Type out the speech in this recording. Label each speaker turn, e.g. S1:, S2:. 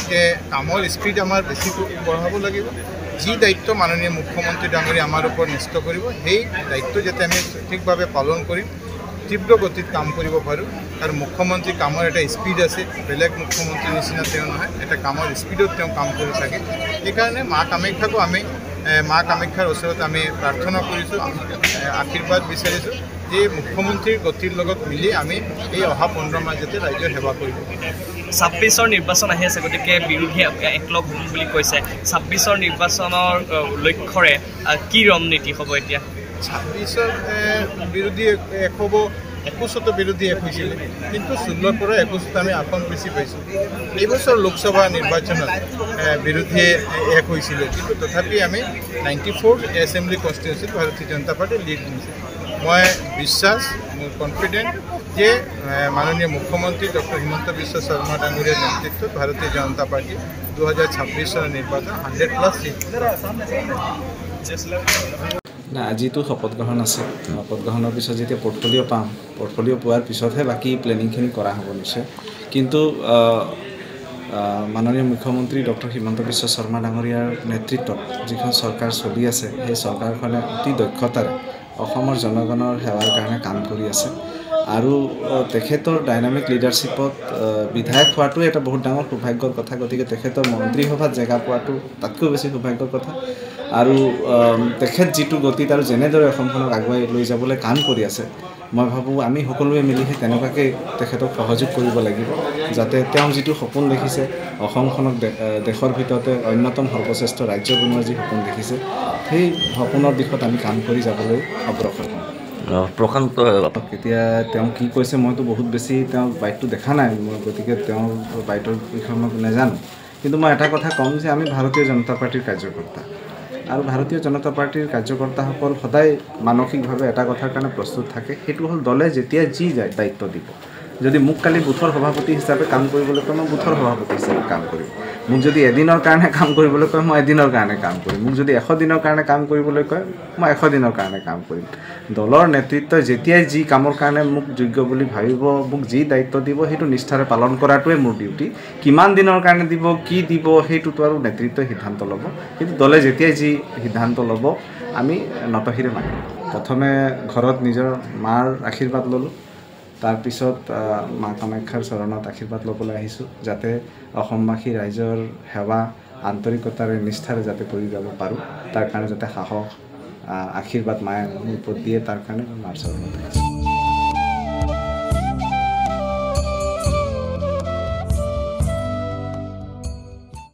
S1: যে কামৰ স্পীড আমাৰ বেছি বঢ়াব লাগিব যি দায়িত্ব মাননীয় মুখ্যমন্ত্ৰী ডাঙৰীয়া আমাৰ ওপৰত ন্যস্ত কৰিব সেই দায়িত্ব যাতে আমি সঠিকভাৱে পালন কৰিম তীব্ৰ গতিত কাম কৰিব পাৰোঁ আৰু মুখ্যমন্ত্ৰী কামৰ এটা স্পীড আছে বেলেগ মুখ্যমন্ত্ৰীৰ নিচিনা তেওঁ নহয় এটা কামৰ স্পীডত তেওঁ কাম কৰি থাকে সেইকাৰণে মা কামাখ্যাকো আমি মা কামাখ্যাৰ ওচৰত আমি প্ৰাৰ্থনা কৰিছোঁ আশীৰ্বাদ বিচাৰিছোঁ যে মুখ্যমন্ত্ৰীৰ গতিৰ লগত মিলি আমি এই অহা 15 মাহ যাতে ৰাইজৰ সেৱা কৰিব
S2: 26ৰ নিৰ্বাচন আহি আছে গতিকে বিৰোধী একলগ হ'ম বুলি কৈছে 26ৰ নিৰ্বাচনৰ লক্ষ্যৰে কি ৰণনীতি হ'ব এতিয়া
S1: 26ৰ বিৰোধী এক হ'ব 21 বিৰোধী এক হৈছিল কিন্তু 16ৰ পৰা 21 আমি আসন বেছি পাইছোঁ এইবছৰ লোকসভা নিৰ্বাচনত বিৰোধী এক হৈছিল কিন্তু তথাপি আমি 94 এছেম্বলি কনষ্টিটিউয়েন্সিত ভাৰতীয় জনতা পাৰ্টি লিড দিছে মই বিশ্বাস মোৰ কনফিডেন্ট যে মাননীয় মুখ্যমন্ত্ৰী ডক্টৰ হিমন্ত বিশ্ব শৰ্মা ডাঙৰীয়াৰ নেতৃত্বত ভাৰতীয় জনতা পাৰ্টি 2026 চনৰ নিৰ্বাচন 100+ সিট
S3: না আজিতো শপত গ্ৰহণ আছে শপত গ্ৰহণৰ পিছত যেতিয়া পোৰ্টফলিঅ' পাম পোৰ্টফলিঅ' পোৱাৰ পিছতহে বাকী প্লেনিংখিনি কৰা হ'ব নিশ্চয় কিন্তু মাননীয় মুখ্যমন্ত্ৰী ডক্টৰ হিমন্ত বিশ্ব শৰ্মা ডাঙৰীয়াৰ নেতৃত্বত যিখন চৰকাৰ চলি আছে সেই চৰকাৰখনে অতি দক্ষতাৰে অসমৰ জনগণৰ সেৱাৰ কাৰণে কাম কৰি আছে আৰু তেখেতৰ ডাইনামিক লিডাৰশ্বিপত বিধায়ক হোৱাটো এটা বহুত ডাঙৰ সৌভাগ্যৰ কথা গতিকে তেখেতৰ মন্ত্ৰীসভাত জেগা পোৱাটো তাতকৈ বেছি সৌভাগ্যৰ কথা আৰু তেখেত যিটো গতিত আৰু যেনেদৰে অসমখনক আগুৱাই লৈ যাবলৈ কাম কৰি আছে মই ভাবোঁ আমি সকলোৱে মিলিহে তেনেকুৱাকৈ তেখেতক সহযোগ কৰিব লাগিব যাতে তেওঁ যিটো সপোন দেখিছে অসমখনক দেশৰ ভিতৰতে অন্যতম সৰ্বশ্ৰেষ্ঠ ৰাজ্য বনোৱাৰ যি সপোন দেখিছে সেই সপোনৰ দিশত আমি কাম কৰি যাবলৈ অগ্ৰসৰ হওঁ
S4: প্ৰশান্ত
S3: এতিয়া তেওঁ কি কৈছে মইতো বহুত বেছি তেওঁৰ বাইকটো দেখা নাই মই গতিকে তেওঁৰ বাইকৰ বিষয়ে মই নাজানো কিন্তু মই এটা কথা ক'ম যে আমি ভাৰতীয় জনতা পাৰ্টিৰ কাৰ্যকৰ্তা আৰু ভাৰতীয় জনতা পাৰ্টিৰ কাৰ্যকৰ্তাসকল সদায় মানসিকভাৱে এটা কথাৰ কাৰণে প্ৰস্তুত থাকে সেইটো হ'ল দলে যেতিয়া যি দায়িত্ব দিব যদি মোক কালি বুথৰ সভাপতি হিচাপে কাম কৰিবলৈ কয় মই বুথৰ সভাপতি হিচাপে কাম কৰিম মোক যদি এদিনৰ কাৰণে কাম কৰিবলৈ কয় মই এদিনৰ কাৰণে কাম কৰিম মোক যদি 100 দিনৰ কাৰণে কাম কৰিবলৈ কয় মই 100 দিনৰ কাৰণে কাম কৰিম দলৰ নেতৃত্বই যেতিয়াই যি কামৰ কাৰণে মোক যোগ্য বুলি ভাবিব মোক যি দায়িত্ব দিব সেইটো নিষ্ঠাৰে পালন কৰাটোৱে মোৰ ডিউটি কিমান দিনৰ কাৰণে দিব কি দিব সেইটোতো আৰু নেতৃত্বই সিদ্ধান্ত ল'ব কিন্তু দলে যেতিয়াই যি সিদ্ধান্ত ল'ব আমি নতশিৰে মানিম প্ৰথমে ঘৰত নিজৰ মাৰ আশীৰ্বাদ ল'লোঁ তাৰপিছত মা কামাখ্যাৰ চৰণত আশীৰ্বাদ ল'বলৈ আহিছোঁ যাতে অসমবাসী ৰাইজৰ সেৱা আন্তৰিকতাৰে নিষ্ঠাৰে যাতে কৰি যাব পাৰোঁ তাৰ কাৰণে যাতে সাহস আশীৰ্বাদ মায়ে মোৰ ওপৰত দিয়ে তাৰ কাৰণে মাৰ চৰণত আহিছোঁ